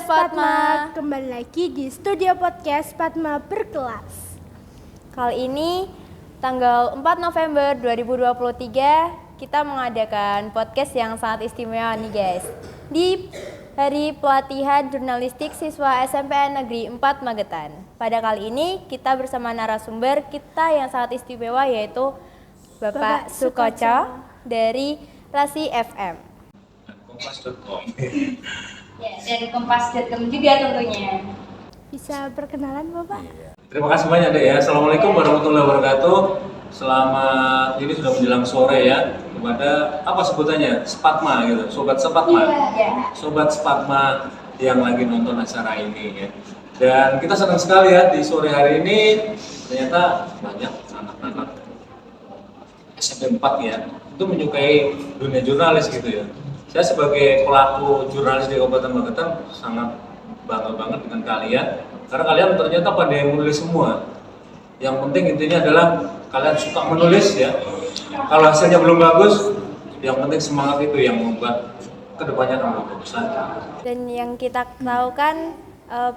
Fatma, kembali lagi di studio podcast Fatma Berkelas. Kali ini tanggal 4 November 2023 kita mengadakan podcast yang sangat istimewa nih guys. Di hari pelatihan jurnalistik siswa SMPN Negeri 4 Magetan. Pada kali ini kita bersama narasumber kita yang sangat istimewa yaitu Bapak Sukoco dari Rasi FM. Kompas.com. Ya, dan Kompas.com juga tentunya. Bisa perkenalan Bapak? Terima kasih banyak deh ya. Assalamualaikum warahmatullahi wabarakatuh. Selamat, ini sudah menjelang sore ya. Kepada apa sebutannya? Spatma gitu. Sobat Spatma. Iya. Sobat Spatma yang lagi nonton acara ini ya. Dan kita senang sekali ya di sore hari ini ternyata banyak anak-anak SMP 4 ya. Itu menyukai dunia jurnalis gitu ya. Saya sebagai pelaku jurnalis di Kabupaten Magetan sangat bangga banget dengan kalian karena kalian ternyata pada yang menulis semua. Yang penting intinya adalah kalian suka menulis ya. Kalau hasilnya belum bagus, yang penting semangat itu yang membuat kedepannya akan lebih bagus lagi. Dan yang kita tahu kan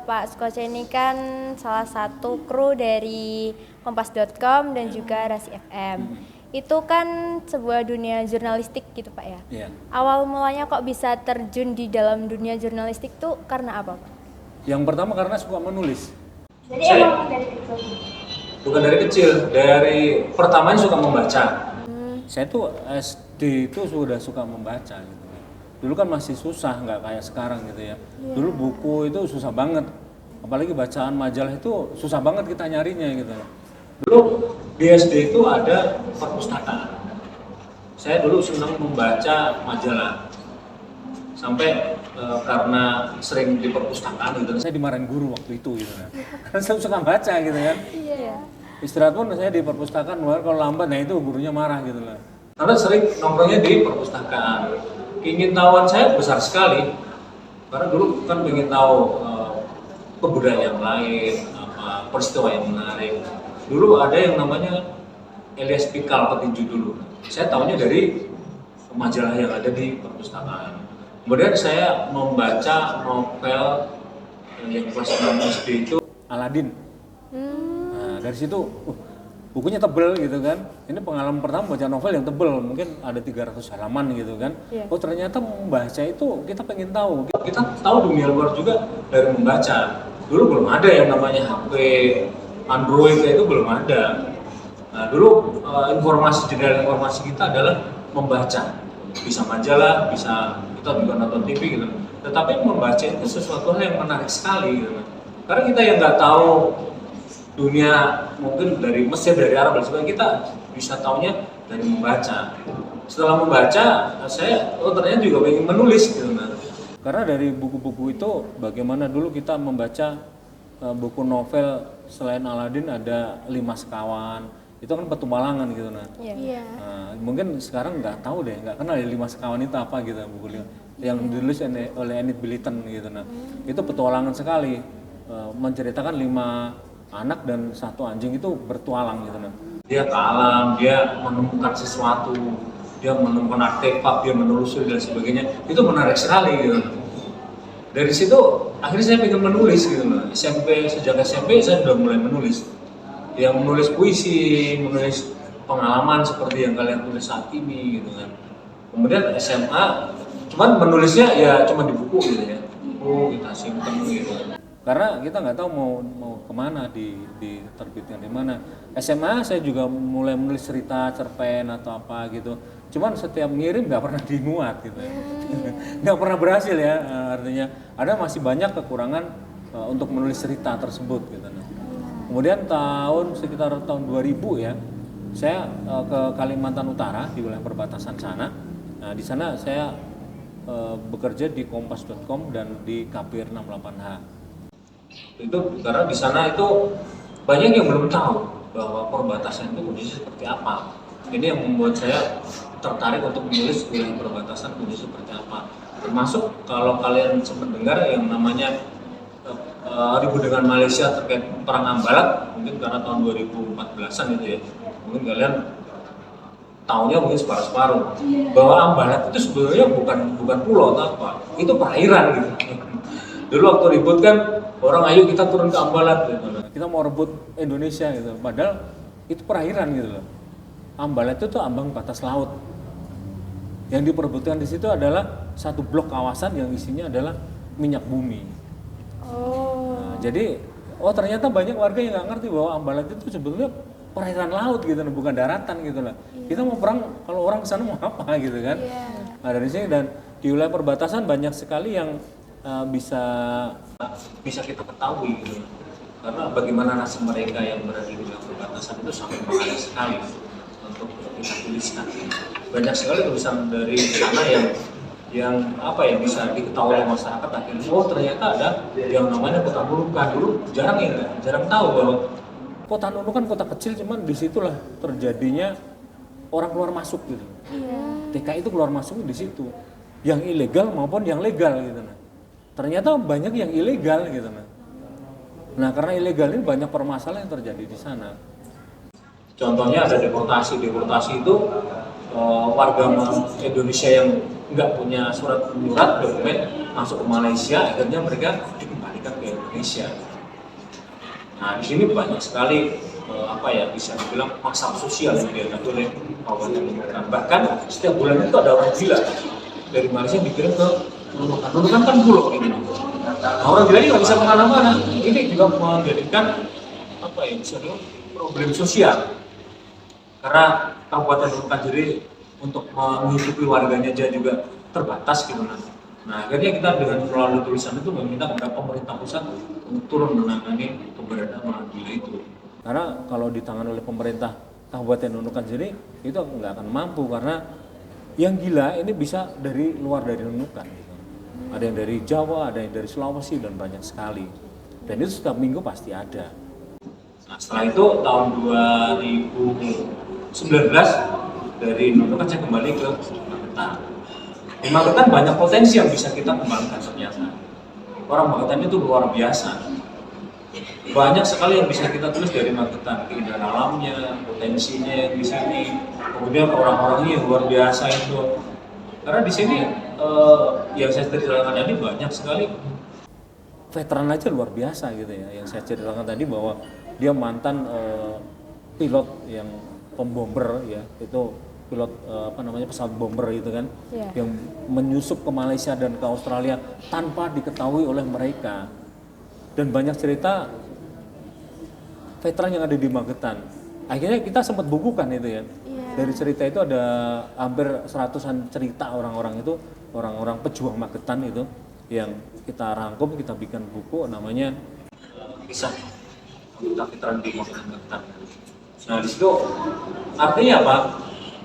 Pak Sukoco ini kan salah satu kru dari Kompas.com dan juga Rasi FM. Itu kan sebuah dunia jurnalistik gitu Pak ya. Iya. Awal mulanya kok bisa terjun di dalam dunia jurnalistik tuh karena apa Pak? Yang pertama karena suka menulis. Jadi Saya- emang dari kecil. Bukan dari kecil, dari pertamanya suka membaca. Saya tuh SD itu sudah suka membaca gitu. Dulu kan masih susah, nggak kayak sekarang gitu ya. Dulu buku itu susah banget. Apalagi bacaan majalah itu susah banget kita nyarinya gitu. Dulu di SD itu ada perpustakaan. Saya dulu senang membaca majalah. Sampai karena sering di perpustakaan gitu. Saya dimarahin guru waktu itu gitu kan. Karena saya suka baca gitu kan. Iya. Istirahat pun saya di perpustakaan, kalau lambat nah itu gurunya marah gitu lah. Karena sering nongkrongnya di perpustakaan. Ingin tahuan saya besar sekali. Karena dulu kan ingin tahu kebudayaan yang lain, apa peristiwa yang menarik. Dulu ada yang namanya Elias Pikal petinju dulu. Saya tahunya dari majalah yang ada di perpustakaan. Kemudian saya membaca novel yang kelas 6 SD itu. Aladin. Nah, dari situ bukunya tebel gitu kan. Ini pengalaman pertama baca novel yang tebel, mungkin ada 300 halaman gitu kan. Iya. Oh ternyata membaca itu kita pengen tahu. Kita tahu dunia luar juga dari membaca. Dulu belum ada yang namanya HP Android itu belum ada. Nah, dulu jendela informasi kita adalah membaca. Bisa majalah, bisa kita juga nonton TV gitu. Tetapi membaca itu sesuatu hal yang menarik sekali gitu. Karena kita yang nggak tahu dunia mungkin dari Mesir, dari Arab dan sebagainya, kita bisa taunya dari membaca. Setelah membaca, saya ternyata juga ingin menulis gitu. Karena dari buku-buku itu bagaimana dulu kita membaca buku novel selain Aladin ada Lima Sekawan, itu kan petualangan gitu nah. Iya. Nah, mungkin sekarang nggak tahu deh, nggak kenal ya Lima Sekawan itu apa gitu buku yang ditulis oleh Enid Blyton gitu nah. Itu petualangan sekali, menceritakan 5 anak dan 1 anjing itu bertualang gitu nah. Dia ke alam, dia menemukan sesuatu, dia menemukan artefak, dia menelusuri dan sebagainya. Itu menarik sekali gitu. Dari situ akhirnya saya ingin menulis gitu loh. Sejak SMP saya sudah mulai menulis. Yang menulis puisi, menulis pengalaman seperti yang kalian tulis saat ini gitu kan. Kemudian SMA, cuman menulisnya ya cuma di buku gitu ya. Buku kita simpen gitu. Karena kita nggak tahu mau kemana diterbitkan di mana. SMA saya juga mulai menulis cerita cerpen atau apa gitu. Cuman setiap ngirim nggak pernah dimuat gitu. Nggak pernah berhasil ya, artinya ada masih banyak kekurangan untuk menulis cerita tersebut gitu. Kemudian sekitar tahun 2000 ya, saya ke Kalimantan Utara di wilayah perbatasan sana. Nah di sana saya bekerja di Kompas.com dan di KPR 68H. Itu karena di sana itu banyak yang belum tahu bahwa perbatasan itu kondisi seperti apa. Ini yang membuat saya tertarik untuk menulis wilayah perbatasan kondisi seperti apa. Termasuk kalau kalian sempat dengar yang namanya ribut dengan Malaysia terkait perang Ambalat, mungkin karena tahun 2014an itu ya. Mungkin kalian tahunya mungkin separuh-separuh. Bahwa Ambalat itu sebenarnya bukan pulau atau apa, itu perairan gitu. Dulu waktu ribut kan orang ayo kita turun ke Ambalat gitu. Kita mau rebut Indonesia gitu, padahal itu perairan gitu loh. Ambalat itu tuh ambang batas laut. Yang diperebutkan di situ adalah satu blok kawasan yang isinya adalah minyak bumi. Nah, jadi ternyata banyak warga yang nggak ngerti bahwa Ambalat itu sebetulnya perairan laut gitu, bukan daratan gitu lah. Kita mau perang, kalau orang kesana mau apa gitu kan? Nah, dari sini dan di wilayah perbatasan banyak sekali yang bisa kita ketahui gitu. Karena bagaimana nasib mereka yang berada di wilayah perbatasan itu sangat berbeda sekali untuk kita tuliskan. Banyak sekali tulisan dari sana yang apa ya bisa diketahui oleh masyarakat akhirnya. Oh ternyata ada yang namanya Kota Nunukan, dulu jarang tahu bahwa Kota Nunukan kota kecil, cuman disitulah terjadinya orang keluar masuk gitu. TKI itu keluar masuk di situ, yang ilegal maupun yang legal gitu. Nah, ternyata banyak yang ilegal gitu. Nah karena ilegal ini banyak permasalahan yang terjadi di sana. Contohnya ada deportasi itu warga Indonesia yang nggak punya surat menyurat dokumen masuk ke Malaysia, akhirnya mereka dikembalikan ke Indonesia. Nah di sini banyak sekali bisa dibilang masalah sosial yang dihadapi oleh Kabupaten Nunukan. Bahkan setiap bulan itu ada orang gila dari Malaysia dikirim ke Nunukan. Nunukan kan pulau ini. Nah, orang gila ini nggak bisa kemana-mana. Ini juga menjadikan bisa dibilang problem sosial. Karena Kabupaten Nunukan sendiri untuk menghidupi warganya aja juga terbatas gitu kan. Nah akhirnya kita dengan melalui tulisan itu meminta kepada pemerintah pusat untuk turun menangani keberadaan orang gila itu. Karena kalau ditangani oleh pemerintah Kabupaten Nunukan sendiri itu nggak akan mampu, karena yang gila ini bisa dari luar dari Nunukan gitu. Ada yang dari Jawa, ada yang dari Sulawesi dan banyak sekali. Dan itu setiap minggu pasti ada. Nah setelah itu tahun 2019 dari Nunukan saya kembali ke Magetan. Di Magetan banyak potensi yang bisa kita kembangkan ternyata. Orang Magetan itu luar biasa. Banyak sekali yang bisa kita tulis dari Magetan, keindahan alamnya, potensinya yang di sini, kemudian orang-orangnya yang luar biasa itu. Karena di sini yang saya ceritakan tadi banyak sekali Veteran aja luar biasa gitu ya. Yang saya ceritakan tadi bahwa dia mantan pilot yang pembomber ya, itu pilot pesawat bomber itu kan, yang menyusup ke Malaysia dan ke Australia tanpa diketahui oleh mereka. Dan banyak cerita veteran yang ada di Magetan. Akhirnya kita sempat bukukan itu ya. Dari cerita itu ada hampir 100-an cerita orang-orang itu, orang-orang pejuang Magetan itu yang kita rangkum, kita bikin buku namanya kisah veteran di Magetan. Nah di situ artinya apa?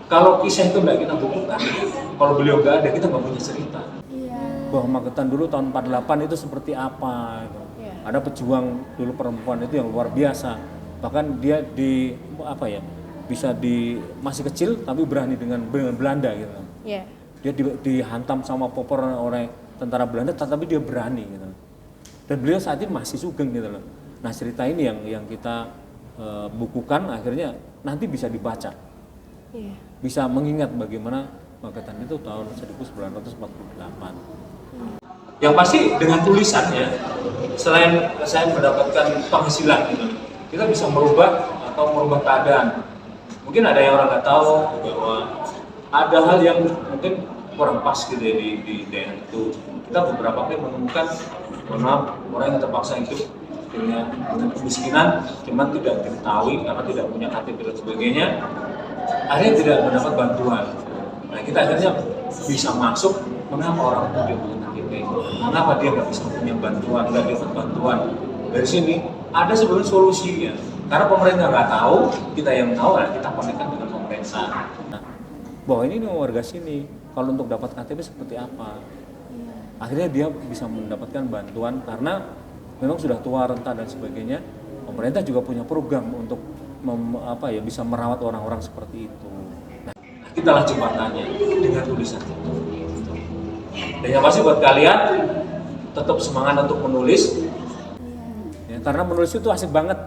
Kalau kisah itu nggak kita bukukan, kalau beliau nggak ada, kita nggak punya cerita. Bahwa Magetan dulu tahun 48 itu seperti apa gitu. Ada pejuang dulu perempuan itu yang luar biasa. Bahkan dia masih kecil tapi berani dengan Belanda gitu. Dia dihantam sama popor oleh tentara Belanda tapi dia berani gitu. Dan beliau saat ini masih sugeng gitu loh. Nah, cerita ini yang kita bukukan, akhirnya nanti bisa dibaca. Bisa mengingat bagaimana Magetan itu tahun 1948. Yang pasti dengan tulisannya, selain saya mendapatkan penghasilan gitu, kita bisa merubah keadaan. Mungkin ada yang orang nggak tahu bahwa ada hal yang mungkin kurang pas gitu ya di daerah itu. Kita beberapa kali menemukan orang yang terpaksa hidup dengan kemiskinan, cuman tidak diketahui karena tidak punya KTP dan sebagainya, akhirnya tidak mendapat bantuan. Nah kita akhirnya bisa masuk, mengapa orang itu dia punya KTP, mengapa dia nggak bisa punya bantuan, nggak dapat bantuan. Dari sini ada sebenarnya solusinya, karena pemerintah nggak tahu, kita yang tahu, nah kita konekkan dengan pemerintah. Nah, bahwa ini warga sini, kalau untuk dapat KTP seperti apa? Akhirnya dia bisa mendapatkan bantuan karena memang sudah tua, renta dan sebagainya. Pemerintah juga punya program untuk bisa merawat orang-orang seperti itu. Nah, kitalah jembatannya dengan tulisan itu. Dan yang pasti buat kalian tetap semangat untuk menulis. Ya, karena menulis itu asik banget.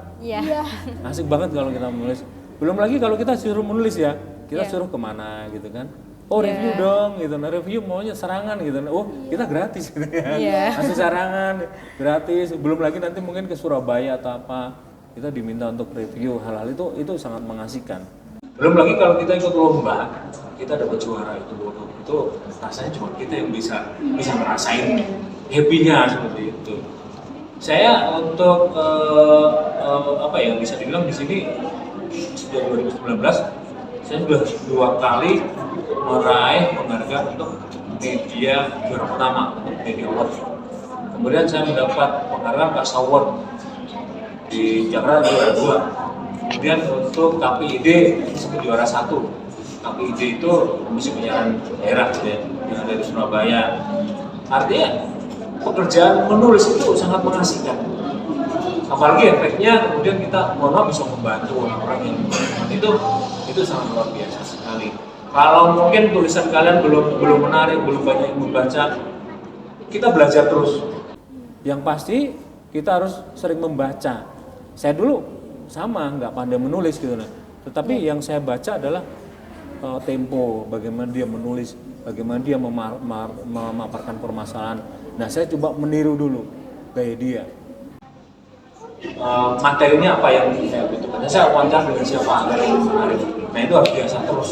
Asik banget kalau kita menulis. Belum lagi kalau kita suruh menulis ya, kita suruh kemana gitu kan. oh review dong gitu, nah review maunya serangan gitu, oh kita gratis gitu ya, kasih serangan gratis, belum lagi nanti mungkin ke Surabaya atau apa, kita diminta untuk review, hal-hal itu sangat mengasihkan. Belum lagi kalau kita ikut lomba, kita dapat juara itu rasanya cuma kita yang bisa ngerasain happy-nya seperti itu. Saya untuk apa ya bisa dibilang di sini sejak 2019 saya sudah 2 kali meraih penghargaan untuk media juara pertama untuk Media Award. Kemudian saya mendapat penghargaan Kak Award di Jakarta juara 2. Kemudian untuk KPID sebagai juara 1. KPID itu Komisi Penyiaran Daerah ya, yang ada di Surabaya. Artinya pekerjaan menulis itu sangat mengasihkan. Apalagi efeknya kemudian kita bisa membantu orang-orang yang itu sangat luar biasa sekali. Kalau mungkin tulisan kalian belum menarik, belum banyak yang membaca, kita belajar terus. Yang pasti kita harus sering membaca. Saya dulu sama nggak pandai menulis gitu nah. Tetapi yang saya baca adalah tempo, bagaimana dia menulis, bagaimana dia memaparkan permasalahan. Nah saya coba meniru dulu gaya dia. Materinya apa yang saya butuhkan? Saya wawancara dengan siapa agar yang menarik. Nah itu harus biasa terus.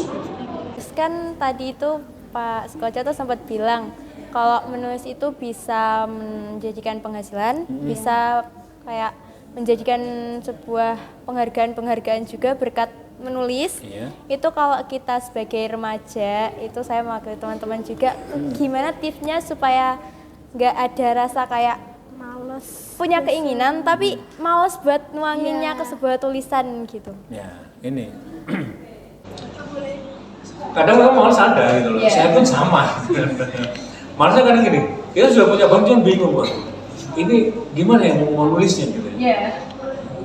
Terus kan tadi itu Pak Sukoco tuh sempat bilang kalau menulis itu bisa menjadikan penghasilan, bisa kayak menjadikan sebuah penghargaan juga berkat menulis. Itu kalau kita sebagai remaja, itu saya mewakili teman-teman juga, gimana tipsnya supaya nggak ada rasa kayak Males. punya keinginan tapi males buat nuanginnya ke sebuah tulisan gitu. Ya ini. Kadang orang malas ada gitu loh. Saya pun sama. Malasnya kadang gini, kita sudah punya bang cuman bingung Bang. Ini gimana ya mau nulisnya gitu.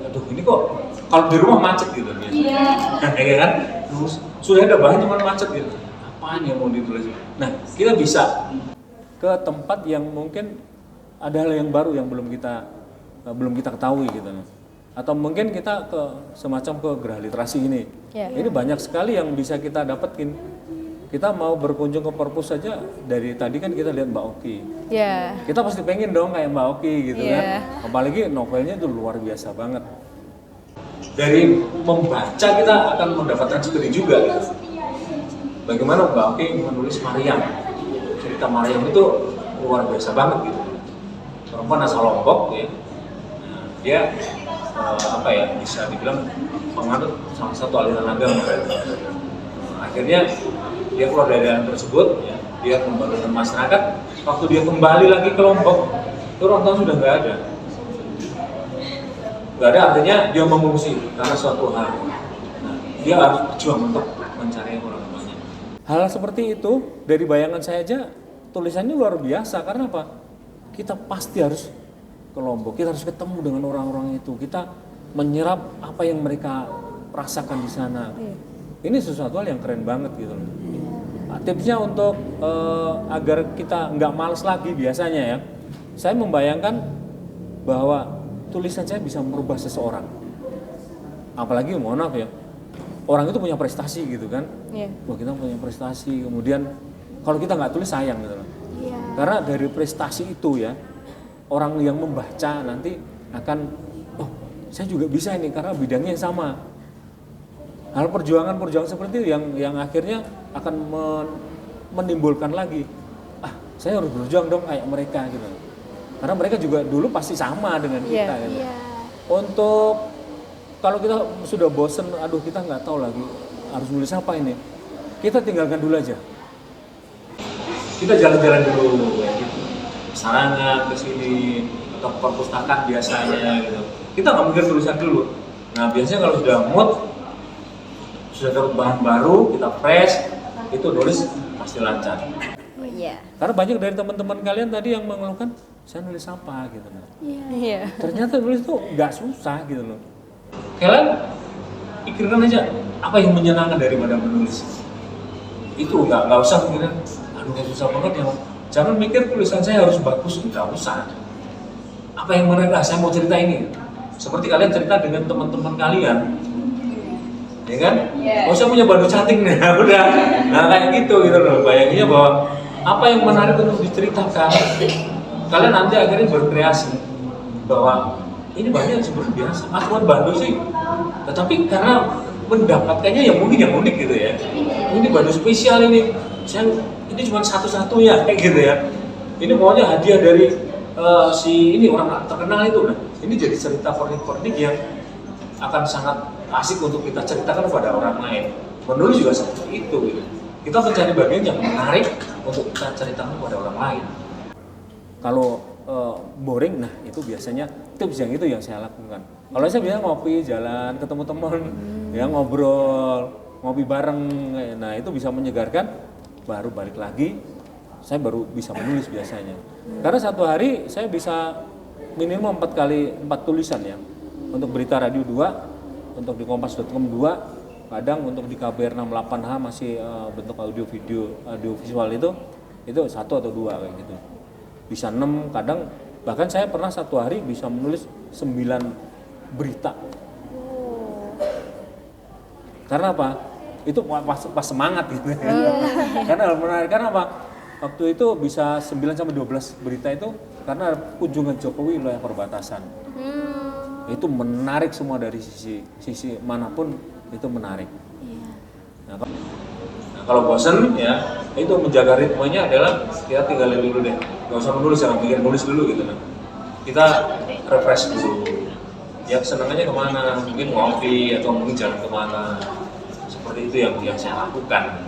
Aduh ini kok kalau di rumah macet gitu ya kan? Terus sudah ada bahan cuman macet gitu. Apaan yang mau ditulis? Nah, kita bisa Ke tempat yang mungkin ada hal yang baru yang belum kita ketahui gitu. Atau mungkin kita ke semacam ke Geraha Literasi ini. Ini banyak sekali yang bisa kita dapetin. Kita mau berkunjung ke perpus saja, dari tadi kan kita lihat Mbak Oki. Kita pasti pengen dong kayak Mbak Oki gitu kan. Apalagi novelnya itu luar biasa banget. dari membaca kita akan mendapatkan seperti juga. Bagaimana Mbak Oki menulis Maryam. Cerita Maryam itu luar biasa banget gitu. Perempuan asal Lombok ya. Nah, dia bisa dibilang penganut salah satu aliran agama. Akhirnya dia keluar dari aliran tersebut, ya, dia kembali ke masyarakat. Waktu dia kembali lagi ke Lombok, itu orang tua sudah nggak ada. Nggak ada artinya dia mengungsi karena suatu hal. Nah, dia harus berjuang untuk mencari orang tuanya. Hal seperti itu dari bayangan saya aja tulisannya luar biasa. Karena apa? Kita pasti harus ke Lombok, kita harus ketemu dengan orang-orang itu, kita menyerap apa yang mereka rasakan di sana. Ini sesuatu hal yang keren banget gitu loh. Nah, tipsnya untuk agar kita nggak males lagi biasanya ya, saya membayangkan bahwa tulisan saya bisa merubah seseorang. Apalagi mohon maaf ya, orang itu punya prestasi gitu kan. Wah, kita punya prestasi, kemudian kalau kita nggak tulis sayang gitu loh. Karena dari prestasi itu ya, orang yang membaca nanti akan, oh saya juga bisa ini karena bidangnya yang sama. Hal perjuangan seperti itu yang akhirnya akan menimbulkan lagi, saya harus berjuang dong kayak mereka gitu. Karena mereka juga dulu pasti sama dengan kita gitu. Untuk kalau kita sudah bosen, aduh kita nggak tahu lagi harus nulis apa ini, kita tinggalkan dulu aja. Kita jalan-jalan dulu ya gitu. Sarangan ke sini atau perpustakaan biasanya gitu. Kita nggak mikir tulisan dulu. Nah, biasanya kalau sudah mood, sudah dapat bahan baru, kita fresh, itu nulis pasti lancar. Karena banyak dari teman-teman kalian tadi yang mengeluhkan, saya nulis apa gitu loh. Ternyata nulis itu nggak susah gitu loh. Kalian pikirkan aja apa yang menyenangkan daripada menulis. Itu nggak usah mikirin, aduh susah banget ya. Jangan mikir tulisan saya harus bagus, nggak usah. Apa yang menarik, saya mau cerita ini. Seperti kalian cerita dengan teman-teman kalian, ya ya kan? Oh saya punya Bandung cantik nih, udah. Nah kayak gitu loh, bayanginnya bahwa apa yang menarik untuk diceritakan, kalian nanti akhirnya berkreasi bahwa ini banyak seperti biasa, akuan Bandung sih, tetapi karena mendapatkannya yang unik gitu ya. Ini Bandung spesial ini, ini cuma satu-satunya kayak gitu ya. Ini maunya hadiah dari si ini orang terkenal itu, nah ini jadi cerita pernik-pernik yang akan sangat asik untuk kita ceritakan kepada orang lain. Menulis juga seperti itu gitu. Kita mencari bagian yang menarik untuk kita ceritakan kepada orang lain. Kalau boring, nah itu biasanya tips yang itu yang saya lakukan. Kalau saya biasanya ngopi, jalan, ketemu teman, ya ngopi bareng, nah itu bisa menyegarkan. Baru balik lagi, saya baru bisa menulis biasanya. Karena satu hari saya bisa minimal 4 tulisan ya. Untuk Berita Radio 2, untuk di Kompas.com 2, kadang untuk di KBR 68H masih bentuk audio visual itu 1 atau 2 kayak gitu. Bisa 6, kadang bahkan saya pernah satu hari bisa menulis 9 berita. Karena apa? Itu pas semangat gitu. Karena menarik, karena apa? Waktu itu bisa 9 sampai 12 berita itu karena kunjungan Jokowi wilayah perbatasan. Itu menarik semua dari sisi manapun, itu menarik. Nah, kalau bosen ya itu menjaga ritmenya adalah kita tinggalin dulu deh, nggak usah menulis, jangan bikin nulis dulu gitu kan. Kita refresh dulu. Ya senangannya kemana? Mungkin ngopi atau mungkin jalan kemana. Seperti itu yang saya lakukan.